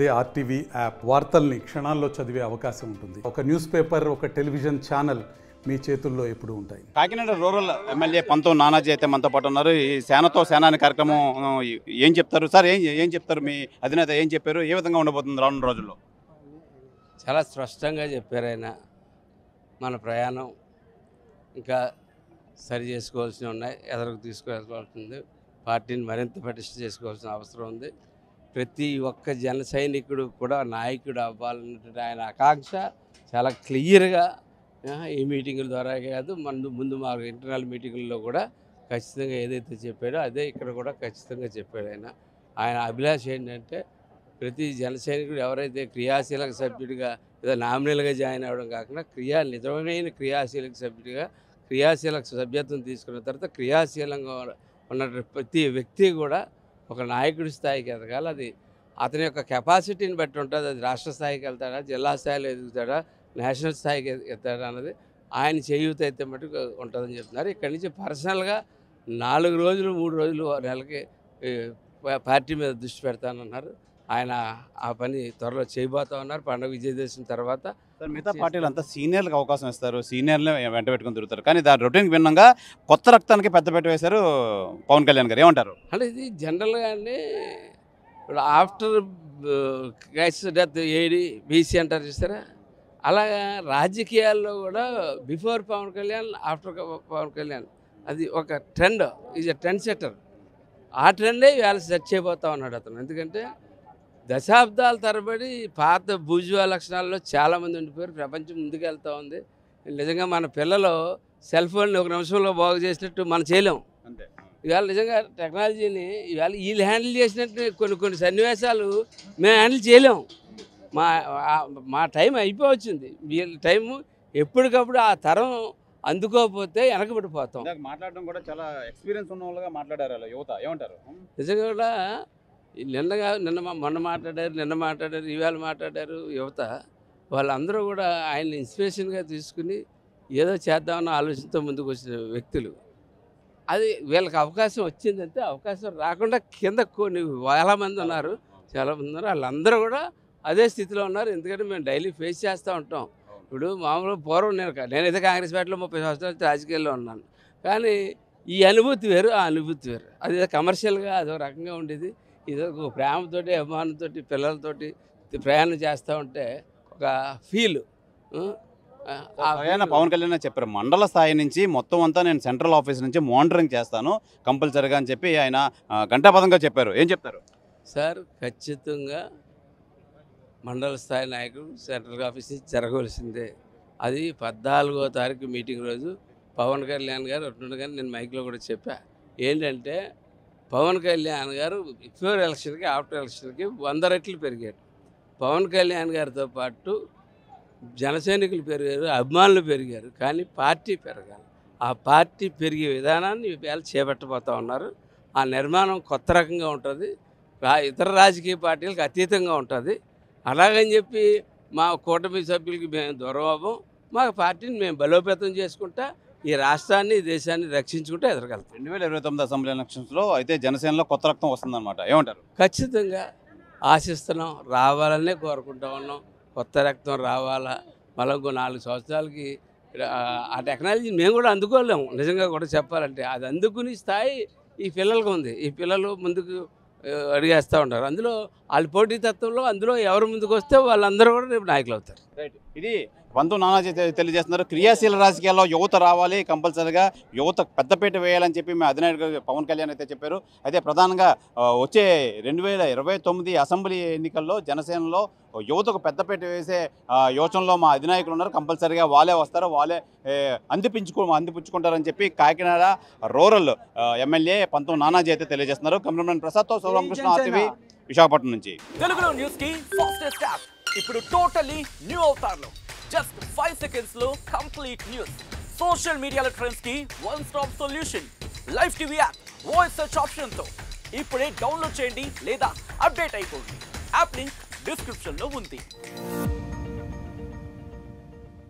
అదే RTV app వార్తల్ని క్షణాల్లో చదివే అవకాశం ఉంటుంది. ఒక న్యూస్ పేపర్, ఒక టెలివిజన్ ఛానల్ మీ చేతుల్లో ఎప్పుడూ ఉంటాయి. కాకినాడ రూరల్ ఎమ్మెల్యే పంతో నానాజీ అయితే మనతో పాటు ఉన్నారు. ఈ సేనతో సేనాని కార్యక్రమం ఏం చెప్తారు సార్? ఏం చెప్తారు? మీ అధినేత ఏం చెప్పారు? ఏ విధంగా ఉండబోతుంది రానున్న రోజుల్లో? చాలా స్పష్టంగా చెప్పారు ఆయన. మన ప్రయాణం ఇంకా సరి చేసుకోవాల్సినవి ఉన్నాయి, ఎదరకు తీసుకువెళ్ళాల్సింది, పార్టీని మరింత పటిష్ట చేసుకోవాల్సిన అవసరం ఉంది. ప్రతి ఒక్క జన సైనికుడు కూడా నాయకుడు అవ్వాలన్నటువంటి ఆయన ఆకాంక్ష చాలా క్లియర్గా ఈ మీటింగుల ద్వారా కాదు, ముందు మా ఇంటర్నల్ మీటింగుల్లో కూడా ఖచ్చితంగా ఏదైతే చెప్పాడో అదే ఇక్కడ కూడా ఖచ్చితంగా చెప్పాడు. ఆయన అభిలాష ఏంటంటే ప్రతి జన సైనికుడు ఎవరైతే క్రియాశీలక సభ్యుడిగా ఏదో నామినల్గా జాయిన్ అవ్వడం కాకుండా నిజమైన క్రియాశీలక సభ్యుడిగా క్రియాశీలక సభ్యత్వం తీసుకున్న తర్వాత క్రియాశీలంగా ఉన్న ప్రతి వ్యక్తి కూడా ఒక నాయకుడి స్థాయికి ఎదగాలి. అది అతని యొక్క కెపాసిటీని బట్టి ఉంటుంది. అది రాష్ట్ర స్థాయికి వెళ్తాడా, జిల్లా స్థాయిలో ఎదుగుతాడా, నేషనల్ స్థాయికి ఎత్తాడా అన్నది ఆయన చేయూత అయితే మటుకు ఉంటుందని చెప్తున్నారు. ఇక్కడి నుంచి పర్సనల్గా 4 రోజులు 3 రోజులు నెలకి పార్టీ మీద దృష్టి పెడతానన్నారు. ఆయన ఆ పని త్వరలో చేయబోతా ఉన్నారు. పండుగ విజయదశమి తర్వాత. మిగతా పార్టీలు అంతా సీనియర్లకు అవకాశం ఇస్తారు, సీనియర్లే వెంట పెట్టుకుని తిరుగుతారు. కానీ దాని రొటీన్కి భిన్నంగా కొత్త రక్తానికి పెద్దపీట వేశారు పవన్ కళ్యాణ్ గారు. ఏమంటారు? అంటే ఇది జనరల్గానే ఇప్పుడు after crisis death AD BC అంటారు చూస్తారా, అలాగా రాజకీయాల్లో కూడా బిఫోర్ పవన్ కళ్యాణ్, ఆఫ్టర్ పవన్ కళ్యాణ్ అది ఒక trend, is a trend setter. ఆ ట్రెండే ఇవాళ సెట్ చేయబోతా ఉన్నాడు అతను. ఎందుకంటే దశాబ్దాల తరబడి పాత బూజువా లక్షణాల్లో చాలామంది ఉండిపోయారు. ప్రపంచం ముందుకు వెళ్తూ ఉంది. నిజంగా మన పిల్లలు సెల్ ఫోన్ని 1 నిమిషంలో బాగు చేసినట్టు మనం చేయలేము. ఇవాళ నిజంగా టెక్నాలజీని ఇవాళ వీళ్ళు హ్యాండిల్ చేసినట్టు కొన్ని సన్నివేశాలు మేము హ్యాండిల్ చేయలేము. మా టైం అయిపోవచ్చింది. వీళ్ళ టైము ఎప్పటికప్పుడు ఆ తరం అందుకోకపోతే వెనకబడిపోతాం. మాట్లాడడం కూడా చాలా ఎక్స్పీరియన్స్ ఉన్న వాళ్ళగా మాట్లాడారు యువత. ఏమంటారు? నిజంగా కూడా మొన్న మాట్లాడారు, ఇవాళ మాట్లాడారు యువత. వాళ్ళందరూ కూడా ఆయన ఇన్స్పిరేషన్గా తీసుకుని ఏదో చేద్దామన్న ఆలోచనతో ముందుకు వచ్చిన వ్యక్తులు. అది వీళ్ళకి అవకాశం వచ్చిందంటే, అవకాశం రాకుండా కింద కొన్ని వేల మంది ఉన్నారు, చాలామంది ఉన్నారు. వాళ్ళందరూ కూడా అదే స్థితిలో ఉన్నారు. ఎందుకంటే మేము డైలీ ఫేస్ చేస్తూ ఉంటాం. ఇప్పుడు మామూలుగా పూర్వం నేనైతే కాంగ్రెస్ పార్టీలో 30 సంవత్సరాలు రాజకీయాల్లో ఉన్నాను. కానీ ఈ అనుభూతి వేరు, ఆ అనుభూతి వేరు. అది కమర్షియల్గా అదొక రకంగా ఉండేది. ఇది ఒక ప్రేమతోటి, అభిమానంతోటి, పిల్లలతోటి ప్రయాణం చేస్తూ ఉంటే ఒక ఫీల్. పవన్ కళ్యాణ్ చెప్పారు, మండల స్థాయి నుంచి మొత్తం అంతా నేను సెంట్రల్ ఆఫీస్ నుంచి మానిటరింగ్ చేస్తాను కంపల్సరీగా అని చెప్పి ఆయన ఘంటాపథంగా చెప్పారు. ఏం చెప్తారు సార్? ఖచ్చితంగా మండల స్థాయి నాయకుడు సెంట్రల్ ఆఫీస్ నుంచి జరగవలసిందే. అది 14వ తారీఖు మీటింగ్ రోజు పవన్ కళ్యాణ్ గారు అంటుండగానే నేను మైక్లో కూడా చెప్పా. ఏంటంటే పవన్ కళ్యాణ్ గారు బిఫోర్ ఎలక్షన్కి ఆఫ్టర్ ఎలక్షన్కి 100 రెట్లు పెరిగాడు. పవన్ కళ్యాణ్ గారితో పాటు జనసైనికులు పెరిగారు, అభిమానులు పెరిగారు. కానీ పార్టీ పెరగాలి. ఆ పార్టీ పెరిగే విధానాన్ని ఇవాళ చేపట్టబోతూ ఉన్నారు. ఆ నిర్మాణం కొత్త రకంగా ఉంటుంది, ఇతర రాజకీయ పార్టీలకు అతీతంగా ఉంటుంది. అలాగని చెప్పి మా కూటమి సభ్యులకి మేము దూరం అవ్వం. మా పార్టీని మేము బలోపేతం చేసుకుంటా ఈ రాష్ట్రాన్ని, దేశాన్ని రక్షించుకుంటూ ఎదగలుగుతాం. 2029 అసెంబ్లీ ఎలక్షన్స్లో అయితే జనసేనలో కొత్త రక్తం వస్తుందన్నమాట. ఏమంటారు? ఖచ్చితంగా ఆశిస్తున్నాం, రావాలనే కోరుకుంటా ఉన్నాం. కొత్త రక్తం రావాలా. మళ్ళీ 4 సంవత్సరాలకి ఆ టెక్నాలజీని మేము కూడా అందుకోలేము. నిజంగా కూడా చెప్పాలంటే అది అందుకుని స్థాయి ఈ పిల్లలకు ఉంది. ఈ పిల్లలు ముందుకు అడిగేస్తూ ఉంటారు. అందులో వాళ్ళ పోటీతత్వంలో అందులో ఎవరు ముందుకు వస్తే వాళ్ళందరూ కూడా రేపు నాయకులు అవుతారు. రైట్. ఇది పంతో నానాజీ తెలియజేస్తున్నారు. క్రియాశీల రాజకీయాల్లో యువత రావాలి, కంపల్సరీగా యువత పెద్దపీట వేయాలని చెప్పి మా అధినాయకుడు పవన్ కళ్యాణ్ అయితే చెప్పారు. అయితే ప్రధానంగా వచ్చే 2029 అసెంబ్లీ ఎన్నికల్లో జనసేనలో యువతకు పెద్దపీట వేసే యోచనలో మా అధినాయకులు ఉన్నారు. కంపల్సరీగా వాళ్ళే వస్తారు, వాళ్ళే అందిపుచ్చుకుంటారని చెప్పి కాకినాడ రూరల్ ఎమ్మెల్యే పంతో నానాజీ అయితే తెలియజేస్తున్నారు. కెమెరామెన్ ప్రసాద్తో శివరామకృష్ణ, ఆర్టీవీ, విశాఖపట్నం నుంచి. తెలుగులో న్యూస్ కి ఫాస్టెస్ట్ యాప్ ఇప్పుడు టోటల్లీ న్యూ అవతార్లో. జస్ట్ 5 seconds లో కంప్లీట్ న్యూస్, సోషల్ మీడియాలో ట్రెండ్స్ కి one stop solution, live TV app, voice search option తో ఇప్పుడే డౌన్లోడ్ చేయండి లేదా అప్డేట్ అయిపోండి. యాప్ లింక్ డిస్క్రిప్షన్ లో ఉంది.